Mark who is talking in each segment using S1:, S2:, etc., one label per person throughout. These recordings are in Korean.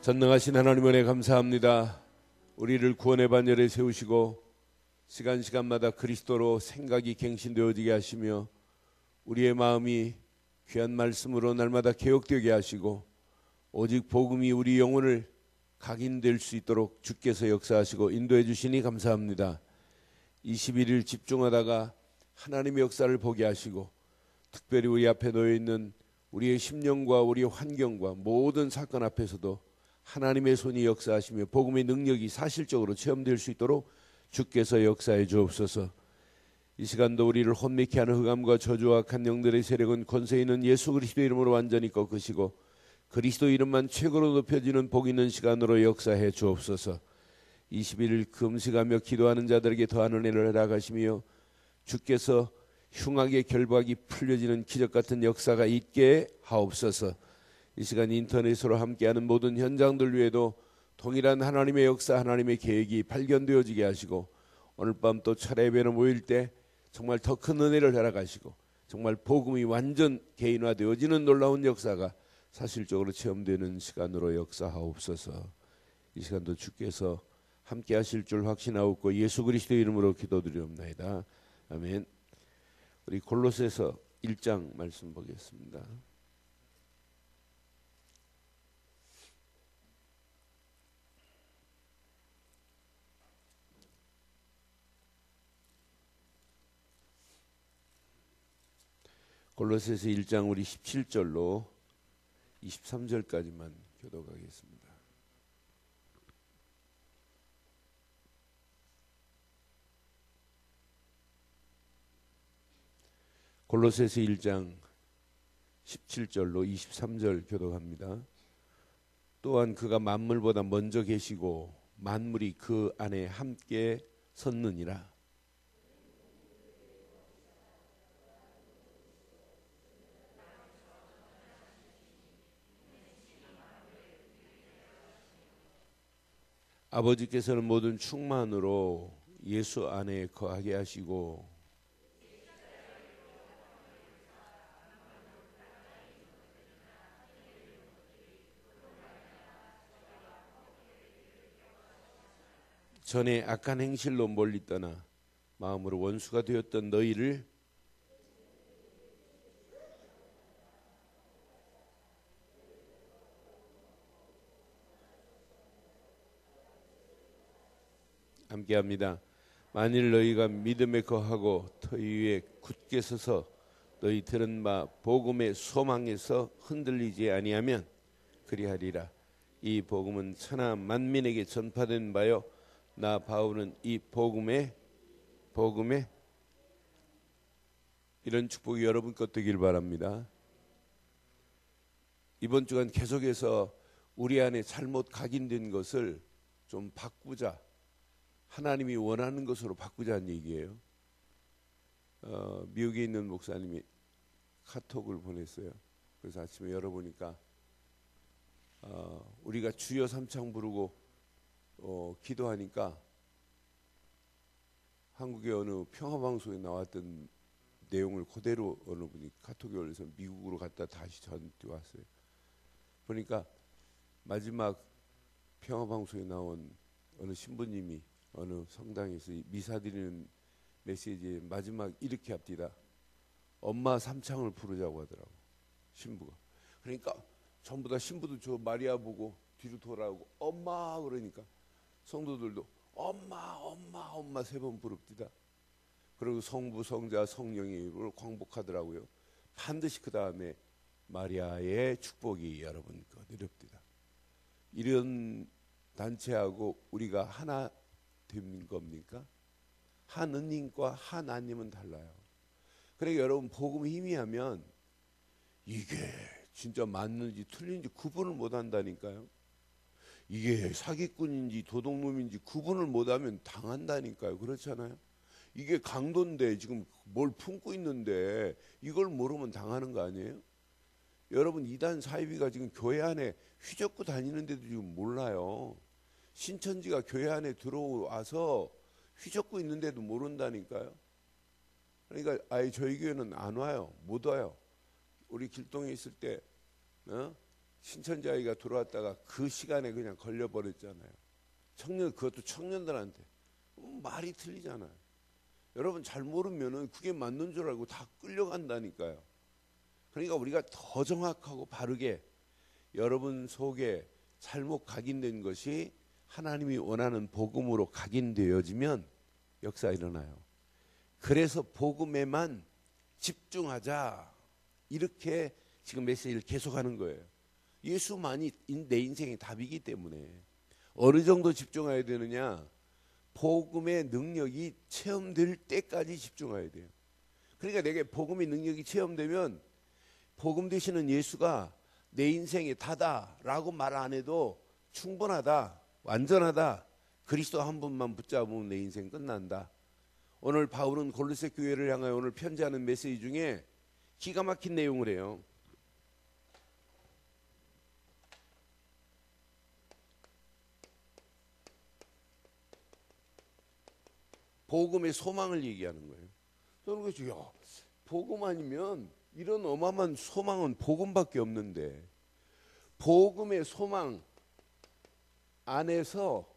S1: 전능하신 하나님 은혜 감사합니다. 우리를 구원의 반열에 세우시고 시간마다 그리스도로 생각이 갱신되어지게 하시며 우리의 마음이 귀한 말씀으로 날마다 개혁되게 하시고 오직 복음이 우리 영혼을 각인될 수 있도록 주께서 역사하시고 인도해 주시니 감사합니다. 21일 집중하다가 하나님의 역사를 보게 하시고 특별히 우리 앞에 놓여있는 우리의 심령과 우리의 환경과 모든 사건 앞에서도 하나님의 손이 역사하시며 복음의 능력이 사실적으로 체험될 수 있도록 주께서 역사해 주옵소서. 이 시간도 우리를 혼미케 하는 흑암과 저주와 악한 영들의 세력은 권세 있는 예수 그리스도 이름으로 완전히 꺾으시고 그리스도 이름만 최고로 높여지는 복 있는 시간으로 역사해 주옵소서. 21일 금식하며 기도하는 자들에게 더한 은혜를 허락하시며 주께서 흉악의 결박이 풀려지는 기적같은 역사가 있게 하옵소서. 이 시간 인터넷으로 함께하는 모든 현장들 위에도 동일한 하나님의 역사, 하나님의 계획이 발견되어지게 하시고 오늘 밤 또 차례 예배로 모일 때 정말 더 큰 은혜를 허락하시고 정말 복음이 완전 개인화되어지는 놀라운 역사가 사실적으로 체험되는 시간으로 역사하옵소서. 이 시간도 주께서 함께 하실 줄 확신하옵고 예수 그리스도의 이름으로 기도드리옵나이다. 아멘. 우리 골로새서 1장 말씀 보겠습니다. 골로새서 1장 우리 17절로 23절까지만 교독하겠습니다. 골로새서 1장 17절로 23절 교독합니다. 또한 그가 만물보다 먼저 계시고 만물이 그 안에 함께 섰느니라. 아버지께서는 모든 충만으로 예수 안에 거하게 하시고 전에 악한 행실로 멀리 떠나 마음으로 원수가 되었던 너희를 함께합니다. 만일 너희가 믿음에 거하고 터 위에 굳게 서서 너희 들은 바 복음의 소망에서 흔들리지 아니하면 그리하리라. 이 복음은 천하 만민에게 전파된 바요 나 바울은 이 복음에 이런 축복이 여러분 것 되길 바랍니다. 이번 주간 계속해서 우리 안에 잘못 각인된 것을 좀 바꾸자, 하나님이 원하는 것으로 바꾸자는 얘기예요. 미국에 있는 목사님이 카톡을 보냈어요. 그래서 아침에 열어보니까 우리가 주여 삼창 부르고 기도하니까 한국의 어느 평화방송에 나왔던 내용을 그대로 어느 분이 카톡에 올려서 미국으로 갔다 다시 저한테 왔어요. 보니까 마지막 평화방송에 나온 어느 신부님이 어느 성당에서 미사 드리는 메시지에 마지막 이렇게 합디다. 엄마 삼창을 부르자고 하더라고, 신부가. 그러니까 전부 다 신부도 저 마리아 보고 뒤로 돌아오고 엄마 그러니까 성도들도 엄마 세 번 부릅디다. 그리고 성부, 성자, 성령의 이름으로 광복하더라고요. 반드시 그 다음에 마리아의 축복이 여러분 거느렵디다. 이런 단체하고 우리가 하나 된 겁니까? 하느님과 하나님은 달라요. 그러니까 여러분 복음 희미하면 이게 진짜 맞는지 틀린지 구분을 못한다니까요. 이게 사기꾼인지 도둑놈인지 구분을 못하면 당한다니까요. 그렇잖아요. 이게 강도인데 지금 뭘 품고 있는데 이걸 모르면 당하는 거 아니에요? 여러분 이단 사이비가 지금 교회 안에 휘젓고 다니는데도 지금 몰라요. 신천지가 교회 안에 들어와서 휘젓고 있는데도 모른다니까요. 그러니까 아예 저희 교회는 안 와요. 못 와요. 우리 길동에 있을 때 신천지 아이가 들어왔다가 그 시간에 그냥 걸려버렸잖아요. 그것도 청년들한테. 말이 틀리잖아요. 여러분 잘 모르면은 그게 맞는 줄 알고 다 끌려간다니까요. 그러니까 우리가 더 정확하고 바르게 여러분 속에 잘못 각인된 것이 하나님이 원하는 복음으로 각인되어지면 역사 일어나요. 그래서 복음에만 집중하자, 이렇게 지금 메시지를 계속하는 거예요. 예수만이 내 인생의 답이기 때문에. 어느 정도 집중해야 되느냐? 복음의 능력이 체험될 때까지 집중해야 돼요. 그러니까 내게 복음의 능력이 체험되면 복음 되시는 예수가 내 인생의 다다라고 말 안 해도 충분하다, 완전하다, 그리스도 한 분만 붙잡으면 내 인생 끝난다. 오늘 바울은 골로새 교회를 향하여 오늘 편지하는 메시지 중에 기가 막힌 내용을 해요. 복음의 소망을 얘기하는 거예요. 저는 그래서 야, 복음 아니면 이런 어마어마한 소망은 복음밖에 없는데, 복음의 소망 안에서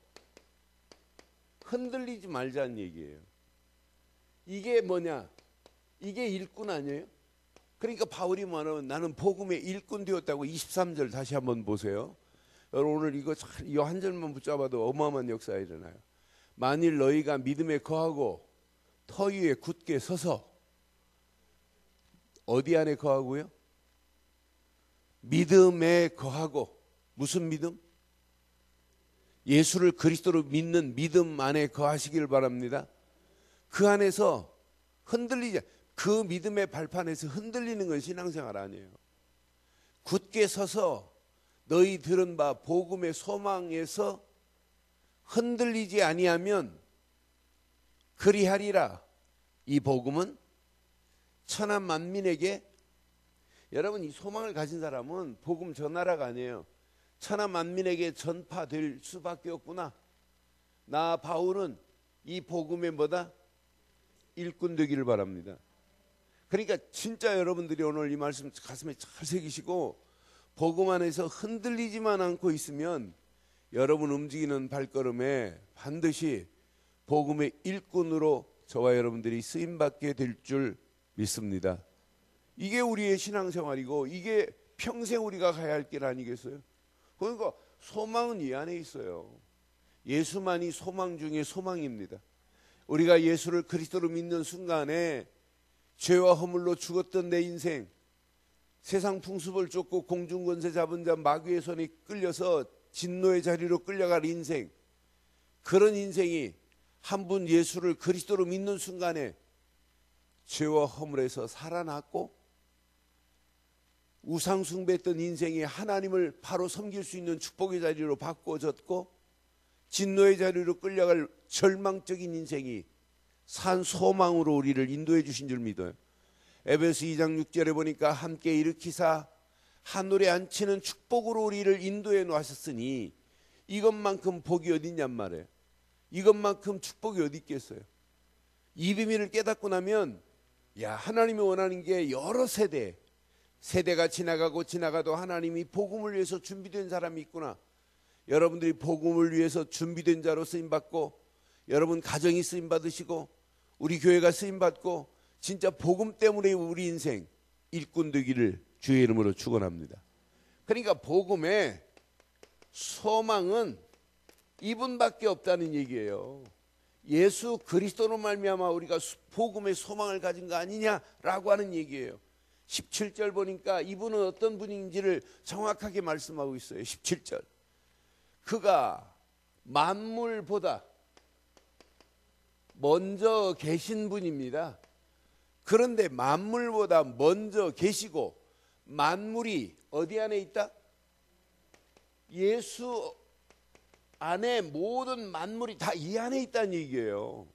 S1: 흔들리지 말자는 얘기예요. 이게 뭐냐? 이게 일꾼 아니에요? 그러니까 바울이 말하면 나는 복음의 일꾼 되었다고. 23절 다시 한번 보세요. 여러분 오늘 이거 한 절만 붙잡아도 어마어마한 역사가 일어나요. 만일 너희가 믿음에 거하고 터 위에 굳게 서서, 어디 안에 거하고요? 믿음에 거하고. 무슨 믿음? 예수를 그리스도로 믿는 믿음 안에 거하시길 바랍니다. 그 안에서 흔들리지, 그 믿음의 발판에서 흔들리는 건 신앙생활 아니에요. 굳게 서서 너희 들은 바 복음의 소망에서 흔들리지 아니하면 그리하리라. 이 복음은 천하 만민에게, 여러분 이 소망을 가진 사람은 복음 전하라가 아니에요. 천하 만민에게 전파될 수밖에 없구나. 나 바울은 이 복음의 뭐다? 일꾼 되기를 바랍니다. 그러니까 진짜 여러분들이 오늘 이 말씀 가슴에 잘 새기시고 복음 안에서 흔들리지만 않고 있으면 여러분 움직이는 발걸음에 반드시 복음의 일꾼으로 저와 여러분들이 쓰임받게 될 줄 믿습니다. 이게 우리의 신앙생활이고 이게 평생 우리가 가야 할 길 아니겠어요? 그러니까 소망은 이 안에 있어요. 예수만이 소망 중에 소망입니다. 우리가 예수를 그리스도로 믿는 순간에 죄와 허물로 죽었던 내 인생, 세상 풍습을 쫓고 공중권세 잡은 자 마귀의 손에 끌려서 진노의 자리로 끌려갈 인생, 그런 인생이 한 분 예수를 그리스도로 믿는 순간에 죄와 허물에서 살아났고, 우상 숭배했던 인생이 하나님을 바로 섬길 수 있는 축복의 자리로 바꿔졌고, 진노의 자리로 끌려갈 절망적인 인생이 산 소망으로 우리를 인도해 주신 줄 믿어요. 에베소 2장 6절에 보니까 함께 일으키사 하늘에 앉히는 축복으로 우리를 인도해 놓으셨으니 이것만큼 복이 어디 있냔 말이에요. 이것만큼 축복이 어디 있겠어요. 이 비밀을 깨닫고 나면 하나님이 원하는 게 여러 세대가 지나가고 지나가도 하나님이 복음을 위해서 준비된 사람이 있구나. 여러분들이 복음을 위해서 준비된 자로 쓰임받고, 여러분 가정이 쓰임받으시고, 우리 교회가 쓰임받고, 진짜 복음 때문에 우리 인생 일꾼 되기를 주의 이름으로 축원합니다. 그러니까 복음의 소망은 이분밖에 없다는 얘기예요. 예수 그리스도로 말미암아 우리가 복음의 소망을 가진 거 아니냐라고 하는 얘기예요. 17절 보니까 이분은 어떤 분인지를 정확하게 말씀하고 있어요. 17절. 그가 만물보다 먼저 계신 분입니다. 그런데 만물보다 먼저 계시고 만물이 어디 안에 있다? 예수 안에 모든 만물이 다 이 안에 있다는 얘기예요.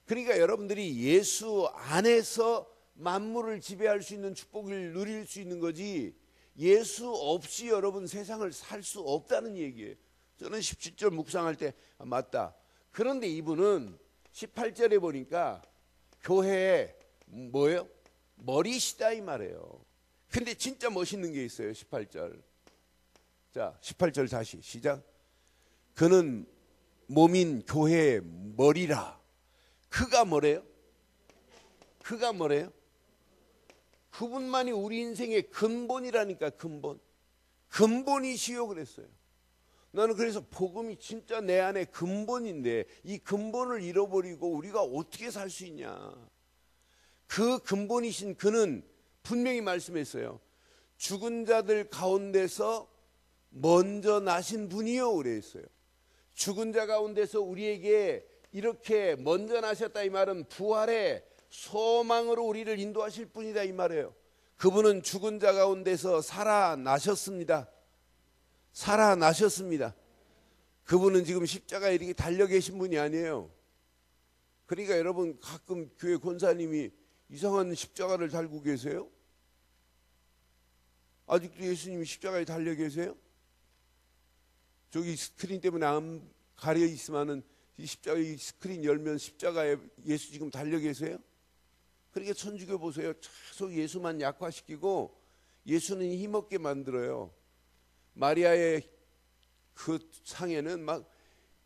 S1: 그러니까 여러분들이 예수 안에서 만물을 지배할 수 있는 축복을 누릴 수 있는 거지, 예수 없이 여러분 세상을 살 수 없다는 얘기예요. 저는 17절 묵상할 때 맞다. 그런데 이분은 18절에 보니까 교회에 뭐예요? 머리시다 이 말이에요. 근데 진짜 멋있는 게 있어요. 18절. 자, 18절 다시 시작. 그는 몸인 교회의 머리라. 그가 뭐래요? 그가 뭐래요? 그분만이 우리 인생의 근본이라니까. 근본이시요 그랬어요. 나는 그래서 복음이 진짜 내 안에 근본인데 이 근본을 잃어버리고 우리가 어떻게 살 수 있냐. 그 근본이신 그는 분명히 말씀했어요. 죽은 자들 가운데서 먼저 나신 분이요 그랬어요. 죽은 자 가운데서 우리에게 이렇게 먼저 나셨다 이 말은 부활의 소망으로 우리를 인도하실 분이다 이 말이에요. 그분은 죽은 자 가운데서 살아나셨습니다. 살아나셨습니다. 그분은 지금 십자가에 이렇게 달려 계신 분이 아니에요. 그러니까 여러분 가끔 교회 권사님이 이상한 십자가를 달고 계세요? 아직도 예수님이 십자가에 달려 계세요? 저기 스크린 때문에 안 가려 있으면은 이 십자가 이 스크린 열면 십자가에 예수 지금 달려 계세요? 그러니까 천주교 보세요. 계속 예수만 약화시키고 예수는 힘없게 만들어요. 마리아의 그 상에는 막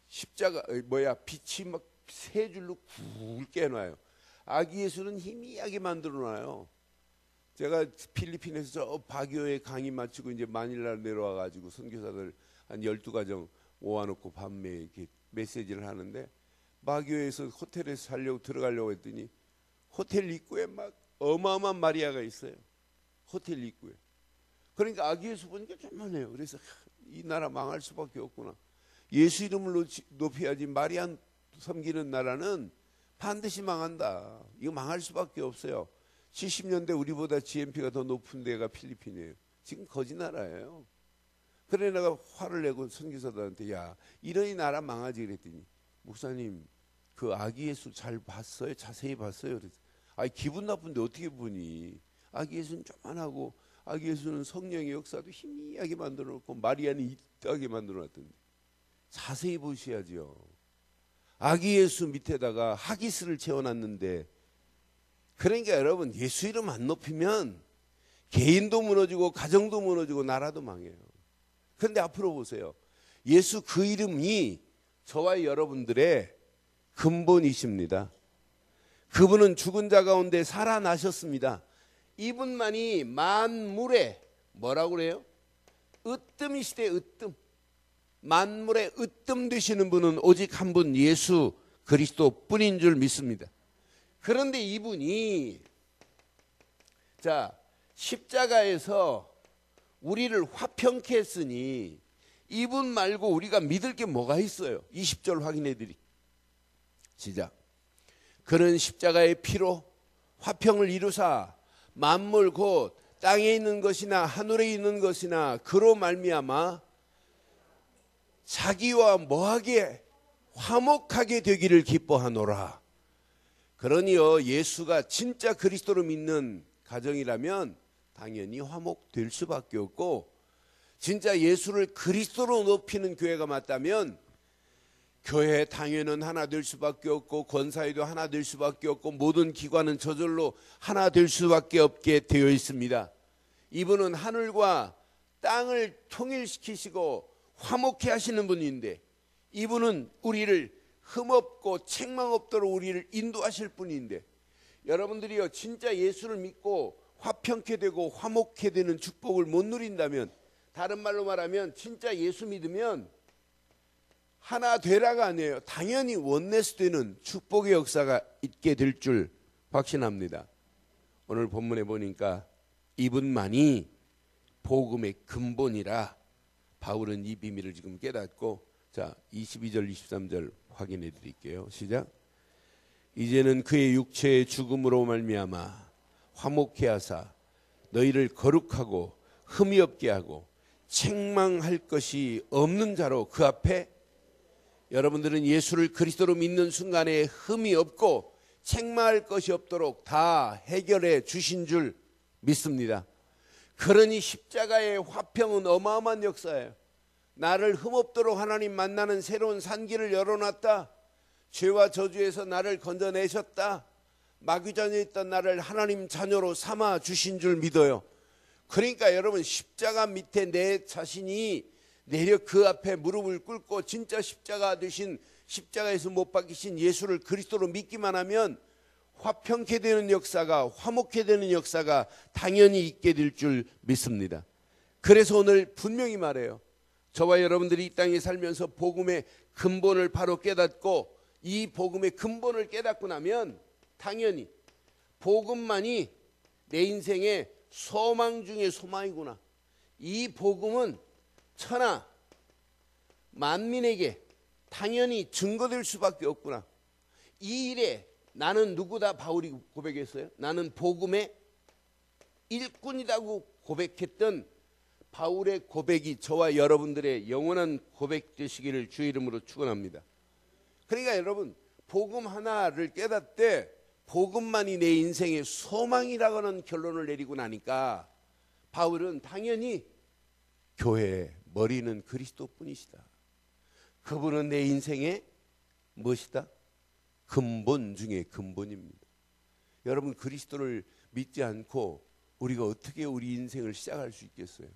S1: 십자가 빛이 막 세 줄로 굵게 해놔요. 아기 예수는 희미하게 만들어놔요. 제가 필리핀에서 저 바교에 강의 마치고 이제 마닐라로 내려와 가지고 선교사들 한 12가정 모아놓고 밤에 이렇게 메시지를 하는데 바교에서 호텔에서 살려고 들어가려고 했더니 호텔 입구에 막 어마어마한 마리아가 있어요. 호텔 입구에. 그러니까 아기 예수 보니까 좀만해요. 그래서 이 나라 망할 수밖에 없구나. 예수 이름을 높여야지 마리아 섬기는 나라는 반드시 망한다. 이거 망할 수밖에 없어요. 70년대 우리보다 GNP가 더 높은 데가 필리핀이에요. 지금 거지 나라예요. 그래 내가 화를 내고 선교사들한테 야 이런 이 나라 망하지 그랬더니 목사님 그 아기 예수 잘 봤어요? 자세히 봤어요? 그래서 아니 기분 나쁜데 어떻게 보니. 아기 예수는 조만하고 아기 예수는 성령의 역사도 희미하게 만들어 놓고 마리아는 이따하게 만들어 놨던데 자세히 보셔야죠. 아기 예수 밑에다가 하기스를 채워놨는데 그러니까 여러분 예수 이름 안 높이면 개인도 무너지고 가정도 무너지고 나라도 망해요. 그런데 앞으로 보세요. 예수 그 이름이 저와 여러분들의 근본이십니다. 그분은 죽은 자 가운데 살아나셨습니다. 이분만이 만물의 뭐라고 그래요? 으뜸이시대. 으뜸. 만물의 으뜸 되시는 분은 오직 한 분 예수 그리스도뿐인 줄 믿습니다. 그런데 이분이 자 십자가에서 우리를 화평케 했으니 이분 말고 우리가 믿을 게 뭐가 있어요? 20절 확인해 드리. 시작. 그는 십자가의 피로 화평을 이루사 만물 곧 땅에 있는 것이나 하늘에 있는 것이나 그로 말미암아 자기와 뭐하게 화목하게 되기를 기뻐하노라. 그러니요 예수가 진짜 그리스도를 믿는 가정이라면 당연히 화목될 수밖에 없고 진짜 예수를 그리스도로 높이는 교회가 맞다면 교회 당회는 하나 될 수밖에 없고 권사회도 하나 될 수밖에 없고 모든 기관은 저절로 하나 될 수밖에 없게 되어 있습니다. 이분은 하늘과 땅을 통일시키시고 화목케 하시는 분인데 이분은 우리를 흠없고 책망 없도록 우리를 인도하실 분인데 여러분들이요 진짜 예수를 믿고 화평케 되고 화목케 되는 축복을 못 누린다면 다른 말로 말하면 진짜 예수 믿으면 하나 되라가 아니에요. 당연히 원내스 되는 축복의 역사가 있게 될 줄 확신합니다. 오늘 본문에 보니까 이분만이 복음의 근본이라 바울은 이 비밀을 지금 깨닫고 자 22절 23절 확인해 드릴게요. 시작. 이제는 그의 육체의 죽음으로 말미암아 화목케 하사 너희를 거룩하고 흠이 없게 하고 책망할 것이 없는 자로 그 앞에 여러분들은 예수를 그리스도로 믿는 순간에 흠이 없고 책망할 것이 없도록 다 해결해 주신 줄 믿습니다. 그러니 십자가의 화평은 어마어마한 역사예요. 나를 흠없도록 하나님 만나는 새로운 산길을 열어놨다. 죄와 저주에서 나를 건져내셨다. 마귀전에 있던 나를 하나님 자녀로 삼아 주신 줄 믿어요. 그러니까 여러분 십자가 밑에 내 자신이 내려 그 앞에 무릎을 꿇고 진짜 십자가 되신, 십자가에서 못 박히신 예수를 그리스도로 믿기만 하면 화평케 되는 역사가, 화목케 되는 역사가 당연히 있게 될 줄 믿습니다. 그래서 오늘 분명히 말해요. 저와 여러분들이 이 땅에 살면서 복음의 근본을 바로 깨닫고 이 복음의 근본을 깨닫고 나면 당연히 복음만이 내 인생의 소망 중에 소망이구나. 이 복음은 천하 만민에게 당연히 증거될 수밖에 없구나. 이 일에 나는 누구다? 바울이 고백했어요. 나는 복음의 일꾼이라고 고백했던 바울의 고백이 저와 여러분들의 영원한 고백 되시기를 주의 이름으로 축원합니다. 그러니까 여러분, 복음 하나를 깨닫되 복음만이 내 인생의 소망이라고 하는 결론을 내리고 나니까 바울은 당연히 교회의 머리는 그리스도뿐이시다. 그분은 내 인생의 무엇이다? 근본 중에 근본입니다. 여러분, 그리스도를 믿지 않고 우리가 어떻게 우리 인생을 시작할 수 있겠어요?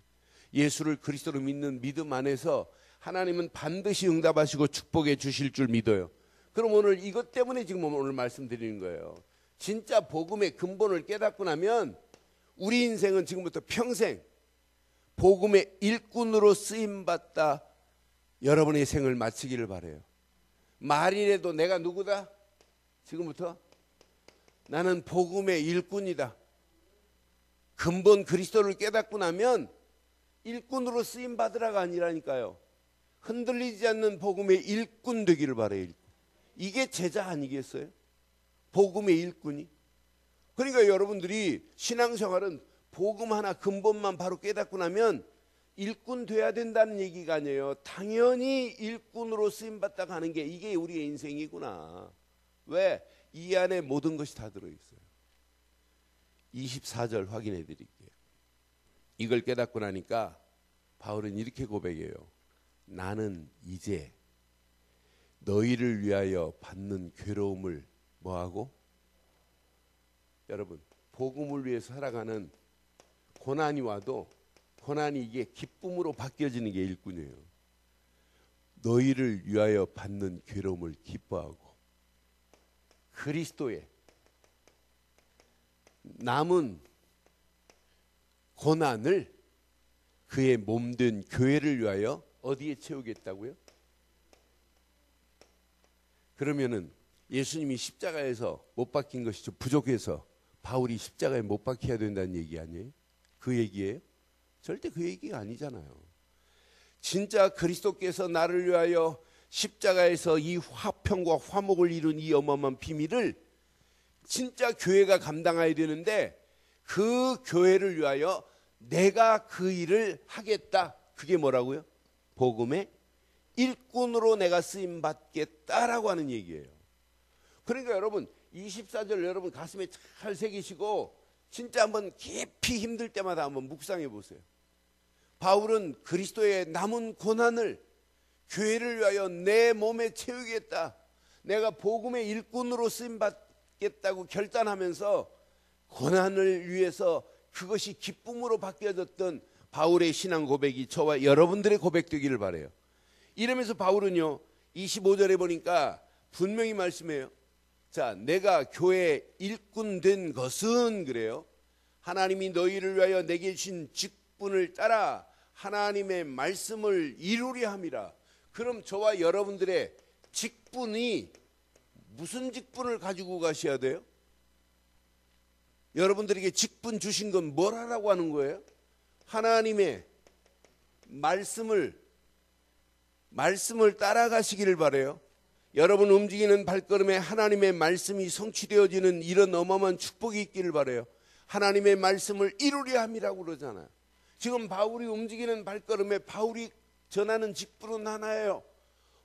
S1: 예수를 그리스도로 믿는 믿음 안에서 하나님은 반드시 응답하시고 축복해 주실 줄 믿어요. 그럼 오늘 이것 때문에 지금 오늘 말씀드리는 거예요. 진짜 복음의 근본을 깨닫고 나면 우리 인생은 지금부터 평생 복음의 일꾼으로 쓰임받다 여러분의 생을 마치기를 바라요. 말이라도 내가 누구다? 지금부터 나는 복음의 일꾼이다. 근본 그리스도를 깨닫고 나면 일꾼으로 쓰임받으라가 아니라니까요. 흔들리지 않는 복음의 일꾼 되기를 바라요. 이게 제자 아니겠어요? 복음의 일꾼이. 그러니까 여러분들이 신앙생활은 복음 하나 근본만 바로 깨닫고 나면 일꾼 돼야 된다는 얘기가 아니에요. 당연히 일꾼으로 쓰임받다 가는 게 이게 우리의 인생이구나. 왜? 이 안에 모든 것이 다 들어있어요. 24절 확인해 드릴게요. 이걸 깨닫고 나니까 바울은 이렇게 고백해요. 나는 이제 너희를 위하여 받는 괴로움을 뭐하고? 여러분, 복음을 위해서 살아가는 고난이 와도 고난이 이게 기쁨으로 바뀌어지는 게 일꾼이에요. 너희를 위하여 받는 괴로움을 기뻐하고 그리스도의 남은 고난을 그의 몸된 교회를 위하여 어디에 채우겠다고요? 그러면은 예수님이 십자가에서 못 박힌 것이 좀 부족해서 바울이 십자가에 못 박혀야 된다는 얘기 아니에요? 그 얘기예요? 절대 그 얘기가 아니잖아요. 진짜 그리스도께서 나를 위하여 십자가에서 이 화평과 화목을 이룬 이 어마어마한 비밀을 진짜 교회가 감당해야 되는데 그 교회를 위하여 내가 그 일을 하겠다. 그게 뭐라고요? 복음의 일꾼으로 내가 쓰임받겠다라고 하는 얘기예요. 그러니까 여러분 24절 여러분 가슴에 잘 새기시고 진짜 한번 깊이 힘들 때마다 한번 묵상해 보세요. 바울은 그리스도의 남은 고난을 교회를 위하여 내 몸에 채우겠다. 내가 복음의 일꾼으로 쓰임받겠다고 결단하면서 고난을 위해서 그것이 기쁨으로 바뀌어졌던 바울의 신앙 고백이 저와 여러분들의 고백되기를 바라요. 이러면서 바울은요 25절에 보니까 분명히 말씀해요. 자, 내가 교회의 일꾼 된 것은 그래요. 하나님이 너희를 위하여 내게 주신 직분을 따라 하나님의 말씀을 이루려 함이라. 그럼 저와 여러분들의 직분이 무슨 직분을 가지고 가셔야 돼요? 여러분들에게 직분 주신 건 뭘 하라고 하는 거예요? 하나님의 말씀을 따라가시기를 바라요. 여러분 움직이는 발걸음에 하나님의 말씀이 성취되어지는 이런 어마어마한 축복이 있기를 바라요. 하나님의 말씀을 이루려 함이라고 그러잖아요. 지금 바울이 움직이는 발걸음에 바울이 전하는 직분은 하나예요.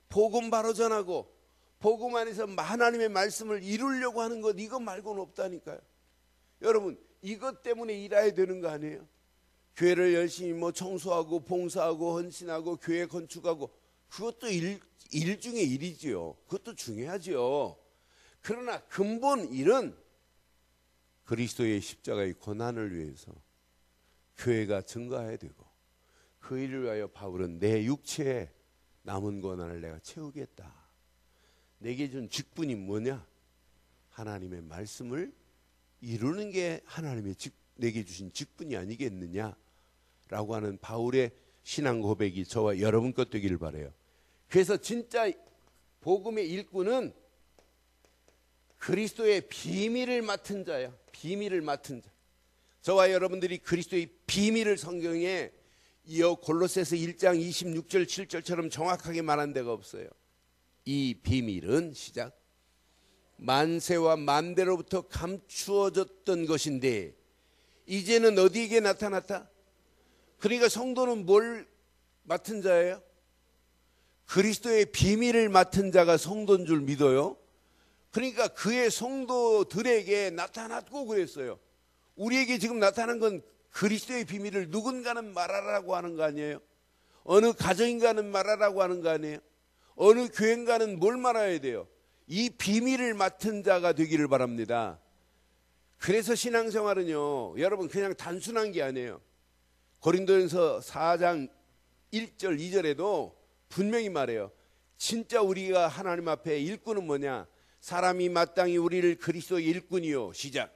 S1: 복음 바로 전하고 복음 안에서 하나님의 말씀을 이루려고 하는 것 이거 말고는 없다니까요. 여러분 이것 때문에 일해야 되는 거 아니에요? 교회를 열심히 뭐 청소하고 봉사하고 헌신하고 교회 건축하고 그것도 일 중에 일이지요. 그것도 중요하지요. 그러나 근본 일은 그리스도의 십자가의 고난을 위해서 교회가 증가해야 되고 그 일을 위하여 바울은 내 육체에 남은 고난을 내가 채우겠다. 내게 준 직분이 뭐냐? 하나님의 말씀을 이루는 게 내게 주신 직분이 아니겠느냐라고 하는 바울의 신앙 고백이 저와 여러분 것 되기를 바라요. 그래서 진짜 복음의 일꾼은 그리스도의 비밀을 맡은 자야. 비밀을 맡은 자. 저와 여러분들이 그리스도의 비밀을 성경에 이어 골로새서 1장 26절 7절처럼 정확하게 말한 데가 없어요. 이 비밀은 시작. 만세와 만대로부터 감추어졌던 것인데 이제는 어디에게 나타났다? 그러니까 성도는 뭘 맡은 자예요? 그리스도의 비밀을 맡은 자가 성도인 줄 믿어요. 그러니까 그의 성도들에게 나타났고 그랬어요. 우리에게 지금 나타난 건 그리스도의 비밀을 누군가는 말하라고 하는 거 아니에요? 어느 가정인가는 말하라고 하는 거 아니에요? 어느 교회인가는 뭘 말해야 돼요? 이 비밀을 맡은 자가 되기를 바랍니다. 그래서 신앙생활은요, 여러분 그냥 단순한 게 아니에요. 고린도전서 4장 1절 2절에도 분명히 말해요. 진짜 우리가 하나님 앞에 일꾼은 뭐냐? 사람이 마땅히 우리를 그리스도의 일꾼이요. 시작.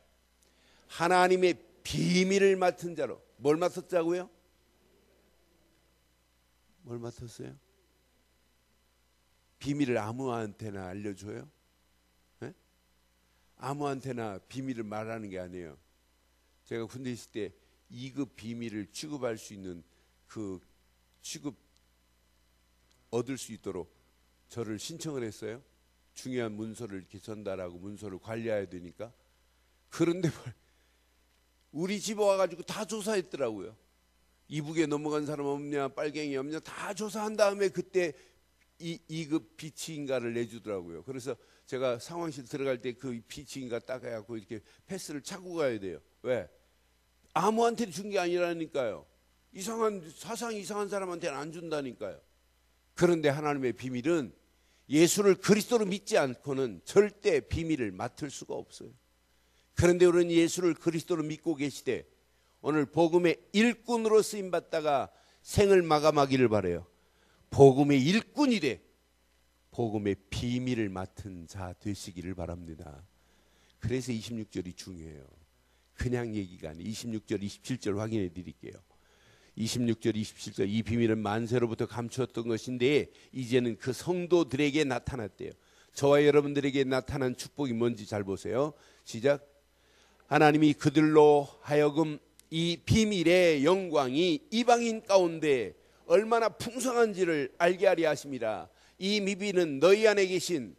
S1: 하나님의 비밀을 맡은 자로. 뭘 맡았자고요? 뭘 맡았어요? 비밀을 아무한테나 알려줘요? 네? 아무한테나 비밀을 말하는 게 아니에요. 제가 군대 있을 때 2급 비밀을 취급할 수 있는 그 취급 얻을 수 있도록 저를 신청을 했어요. 중요한 문서를 이렇게 전달하고 문서를 관리해야 되니까. 그런데 우리 집에 와가지고 다 조사했더라고요. 이북에 넘어간 사람 없냐, 빨갱이 없냐 다 조사한 다음에 그때 2급 비치인가를 내주더라고요. 그래서 제가 상황실 들어갈 때 그 비치인가 따가갖고 이렇게 패스를 차고 가야 돼요. 왜? 아무한테 준 게 아니라니까요. 사상 이상한 사람한테는 안 준다니까요. 그런데 하나님의 비밀은 예수를 그리스도로 믿지 않고는 절대 비밀을 맡을 수가 없어요. 그런데 우리는 예수를 그리스도로 믿고 계시되 오늘 복음의 일꾼으로 쓰임받다가 생을 마감하기를 바라요. 복음의 일꾼이 돼 복음의 비밀을 맡은 자 되시기를 바랍니다. 그래서 26절이 중요해요. 그냥 얘기가 아니에요. 26절 27절 확인해 드릴게요. 26절 27절 이 비밀은 만세로부터 감추었던 것인데 이제는 그 성도들에게 나타났대요. 저와 여러분들에게 나타난 축복이 뭔지 잘 보세요. 시작. 하나님이 그들로 하여금 이 비밀의 영광이 이방인 가운데 얼마나 풍성한지를 알게 하려 하십니다. 이 비밀은 너희 안에 계신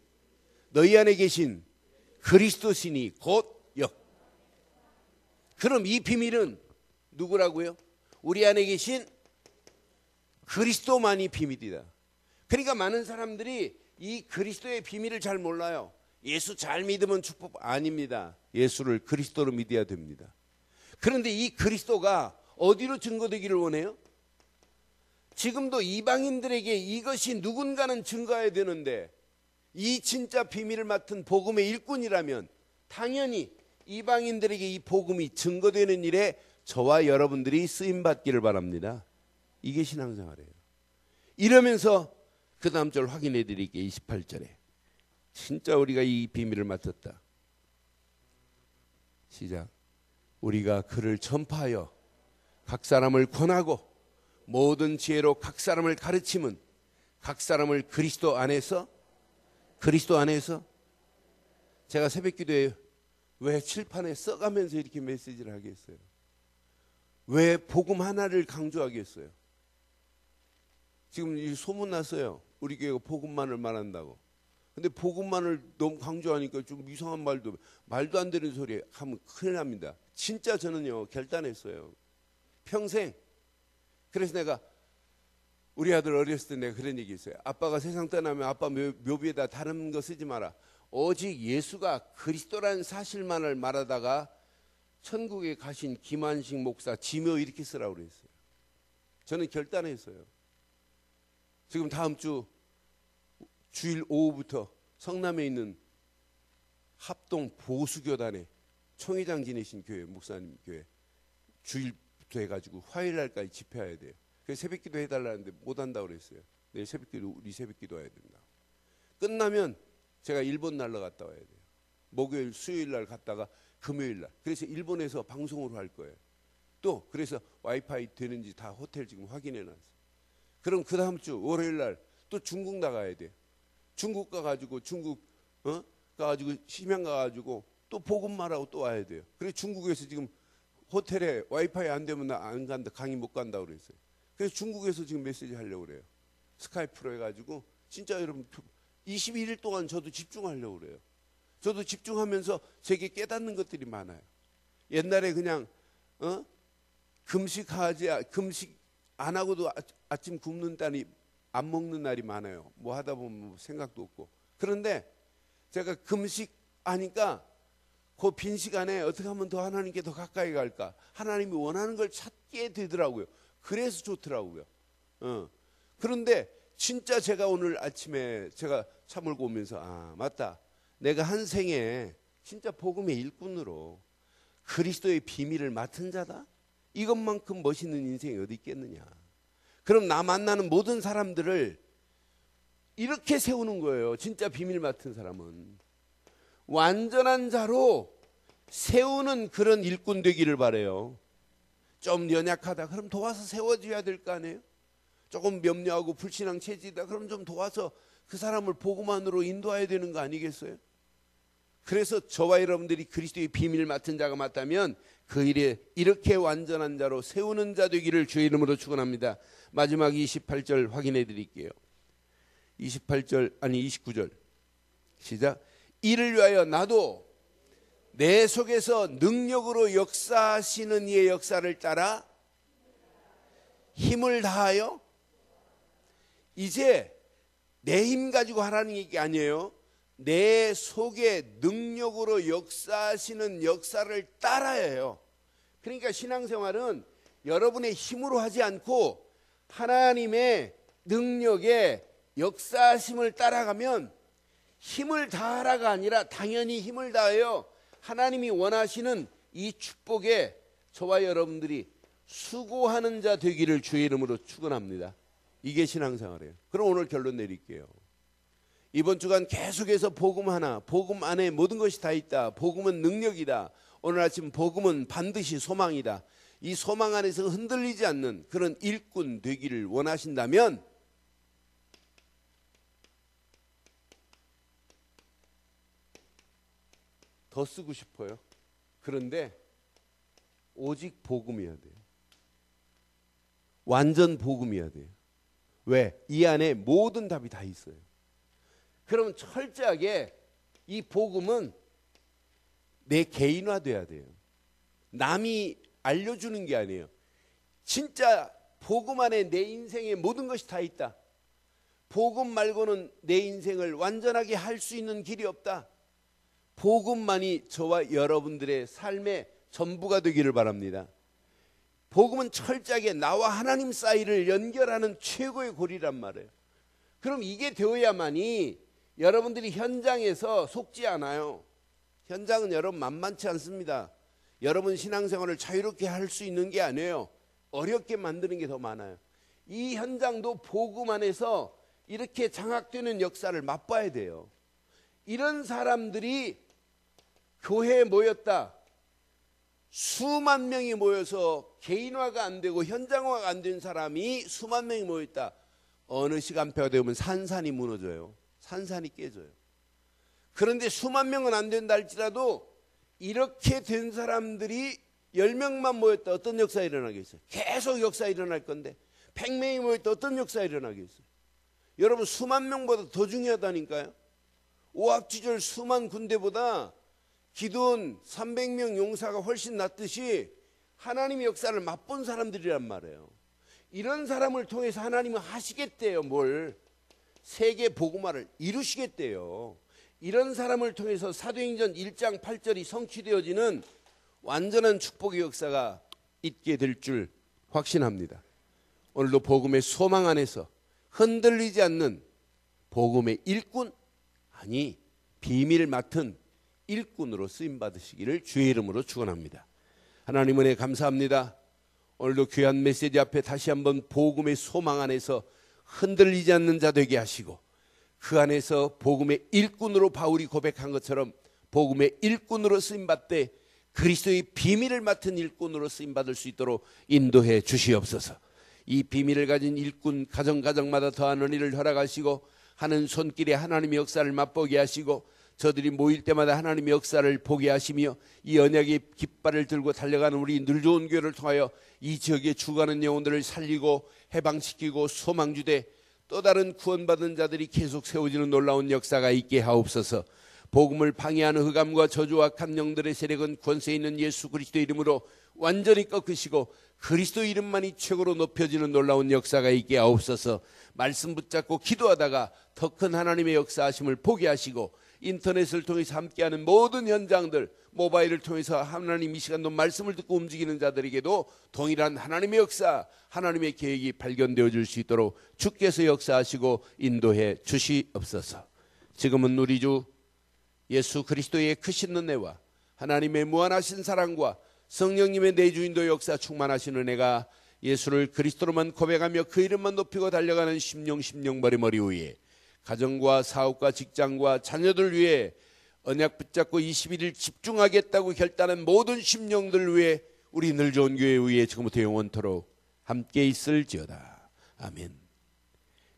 S1: 그리스도시니 곧 역. 그럼 이 비밀은 누구라고요? 우리 안에 계신 그리스도만이 비밀이다. 그러니까 많은 사람들이 이 그리스도의 비밀을 잘 몰라요. 예수 잘 믿으면 축복 아닙니다. 예수를 그리스도로 믿어야 됩니다. 그런데 이 그리스도가 어디로 증거되기를 원해요? 지금도 이방인들에게 이것이 누군가는 증거해야 되는데 이 진짜 비밀을 맡은 복음의 일꾼이라면 당연히 이방인들에게 이 복음이 증거되는 일에 저와 여러분들이 쓰임받기를 바랍니다. 이게 신앙생활이에요. 이러면서 그 다음 절 확인해 드릴게요. 28절에 진짜 우리가 이 비밀을 맡았다. 시작. 우리가 그를 전파하여 각 사람을 권하고 모든 지혜로 각 사람을 가르침은 각 사람을 그리스도 안에서 제가 새벽기도에 왜 칠판에 써가면서 이렇게 메시지를 하겠어요? 왜 복음 하나를 강조하겠어요? 지금 이 소문 났어요. 우리 교회가 복음만을 말한다고. 근데 복음만을 너무 강조하니까 좀 이상한 말도 안 되는 소리 하면 큰일 납니다. 진짜 저는요 결단했어요. 평생. 그래서 내가 우리 아들 어렸을 때 내가 그런 얘기 있어요. 아빠가 세상 떠나면 아빠 묘비에다 다른 거 쓰지 마라. 오직 예수가 그리스도라는 사실만을 말하다가 천국에 가신 김한식 목사 지묘 이렇게 쓰라고 그랬어요. 저는 결단했어요. 지금 다음 주 주일 오후부터 성남에 있는 합동 보수교단의 총회장 지내신 교회 목사님 교회 주일부터 해가지고 화요일 날까지 집회해야 돼요. 그래서 새벽기도 해달라는데 못한다고 그랬어요. 내일 새벽기도 우리 새벽기도 해야 된다. 끝나면 제가 일본 날라갔다 와야 돼요. 목요일 수요일 날 갔다가 금요일 날. 그래서 일본에서 방송으로 할 거예요. 또 그래서 와이파이 되는지 다 호텔 지금 확인해 놨어요. 그럼 그 다음 주 월요일 날 또 중국 나가야 돼요. 중국 가가지고 가가지고 심양 가가지고 또 복음말하고 또 와야 돼요. 그래서 중국에서 지금 호텔에 와이파이 안 되면 나 안 간다, 강의 못 간다고 그랬어요. 그래서 중국에서 지금 메시지 하려고 그래요. 스카이프로 해가지고 진짜 여러분 21일 동안 저도 집중하려고 그래요. 저도 집중하면서 제게 깨닫는 것들이 많아요. 옛날에 그냥 금식 안 하고도 아침 굶는 날이 안 먹는 날이 많아요. 뭐 하다 보면 생각도 없고. 그런데 제가 금식하니까 그 빈 시간에 어떻게 하면 더 하나님께 더 가까이 갈까? 하나님이 원하는 걸 찾게 되더라고요. 그래서 좋더라고요. 그런데 진짜 제가 오늘 아침에 제가 차 몰고 오면서 맞다. 내가 한 생에 진짜 복음의 일꾼으로 그리스도의 비밀을 맡은 자다. 이것만큼 멋있는 인생이 어디 있겠느냐. 그럼 나 만나는 모든 사람들을 이렇게 세우는 거예요. 진짜 비밀 맡은 사람은 완전한 자로 세우는 그런 일꾼 되기를 바래요. 좀 연약하다 그럼 도와서 세워줘야 될 거 아니에요. 조금 염려하고 불신앙 체질이다 그럼 좀 도와서 그 사람을 복음 안으로 인도해야 되는 거 아니겠어요? 그래서 저와 여러분들이 그리스도의 비밀을 맡은 자가 맞다면 그 일에 이렇게 완전한 자로 세우는 자 되기를 주의 이름으로 축원합니다. 마지막 28절 확인해 드릴게요. 29절 시작. 이를 위하여 나도 내 속에서 능력으로 역사하시는 이의 역사를 따라 힘을 다하여 이제 내 힘 가지고 하라는 얘기 아니에요. 내 속에 능력으로 역사하시는 역사를 따라야 해요. 그러니까 신앙생활은 여러분의 힘으로 하지 않고 하나님의 능력에 역사하심을 따라가면 힘을 다하라가 아니라 당연히 힘을 다하여 하나님이 원하시는 이 축복에 저와 여러분들이 수고하는 자 되기를 주의 이름으로 축원합니다. 이게 신앙생활이에요. 그럼 오늘 결론 내릴게요. 이번 주간 계속해서 복음 하나, 복음 안에 모든 것이 다 있다. 복음은 능력이다. 오늘 아침 복음은 반드시 소망이다. 이 소망 안에서 흔들리지 않는 그런 일꾼 되기를 원하신다면 더 쓰고 싶어요. 그런데 오직 복음이어야 돼요. 완전 복음이어야 돼요. 왜? 이 안에 모든 답이 다 있어요. 그러면 철저하게 이 복음은 내 개인화돼야 돼요. 남이 알려주는 게 아니에요. 진짜 복음 안에 내 인생의 모든 것이 다 있다. 복음 말고는 내 인생을 완전하게 할 수 있는 길이 없다. 복음만이 저와 여러분들의 삶의 전부가 되기를 바랍니다. 복음은 철저하게 나와 하나님 사이를 연결하는 최고의 고리란 말이에요. 그럼 이게 되어야만이 여러분들이 현장에서 속지 않아요. 현장은 여러분 만만치 않습니다. 여러분 신앙생활을 자유롭게 할 수 있는 게 아니에요. 어렵게 만드는 게 더 많아요. 이 현장도 복음 안에서 이렇게 장악되는 역사를 맛봐야 돼요. 이런 사람들이 교회에 모였다. 수만 명이 모여서 개인화가 안 되고 현장화가 안 된 사람이 수만 명이 모였다. 어느 시간표가 되면 산산이 무너져요. 산산이 깨져요. 그런데 수만 명은 안 된다 할지라도 이렇게 된 사람들이 10명만 모였다. 어떤 역사가 일어나겠어요? 계속 역사가 일어날 건데 100명이 모였다. 어떤 역사가 일어나겠어요? 여러분 수만 명보다 더 중요하다니까요. 오합지졸 수만 군대보다 기도원 300명 용사가 훨씬 낫듯이 하나님의 역사를 맛본 사람들이란 말이에요. 이런 사람을 통해서 하나님은 하시겠대요. 뭘? 세계 복음화를 이루시겠대요. 이런 사람을 통해서 사도행전 1장 8절이 성취되어지는 완전한 축복의 역사가 있게 될 줄 확신합니다. 오늘도 복음의 소망 안에서 흔들리지 않는 복음의 일꾼, 아니 비밀 맡은 일꾼으로 쓰임 받으시기를 주의 이름으로 축원합니다. 하나님 은혜 감사합니다. 오늘도 귀한 메시지 앞에 다시 한번 복음의 소망 안에서 흔들리지 않는 자 되게 하시고, 그 안에서 복음의 일꾼으로 바울이 고백한 것처럼 복음의 일꾼으로 쓰임받되 그리스도의 비밀을 맡은 일꾼으로 쓰임받을 수 있도록 인도해 주시옵소서. 이 비밀을 가진 일꾼 가정마다 더한 은혜를 허락하시고, 하는 손길에 하나님의 역사를 맛보게 하시고, 저들이 모일 때마다 하나님의 역사를 보게 하시며, 이 언약의 깃발을 들고 달려가는 우리 늘 좋은 교회를 통하여 이 지역에 죽어가는 영혼들을 살리고 해방시키고 소망주되 또 다른 구원받은 자들이 계속 세워지는 놀라운 역사가 있게 하옵소서. 복음을 방해하는 흑암과 저주와 악한 영들의 세력은 권세 있는 예수 그리스도의 이름으로 완전히 꺾으시고 그리스도 이름만이 최고로 높여지는 놀라운 역사가 있게 하옵소서. 말씀 붙잡고 기도하다가 더 큰 하나님의 역사하심을 보게 하시고, 인터넷을 통해서 함께하는 모든 현장들, 모바일을 통해서 하나님 이 시간도 말씀을 듣고 움직이는 자들에게도 동일한 하나님의 역사, 하나님의 계획이 발견되어질 수 있도록 주께서 역사하시고 인도해 주시옵소서. 지금은 우리 주 예수 그리스도의 크신 은혜와 하나님의 무한하신 사랑과 성령님의 내주인도 역사 충만하신 은혜가 예수를 그리스도로만 고백하며 그 이름만 높이고 달려가는 심령 머리 위에 가정과 사업과 직장과 자녀들 위해 언약 붙잡고 21일 집중하겠다고 결단한 모든 심령들 위해 우리 늘 좋은 교회 위에 지금부터 영원토록 함께 있을지어다. 아멘.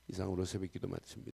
S1: 이상으로 새벽기도 마칩니다.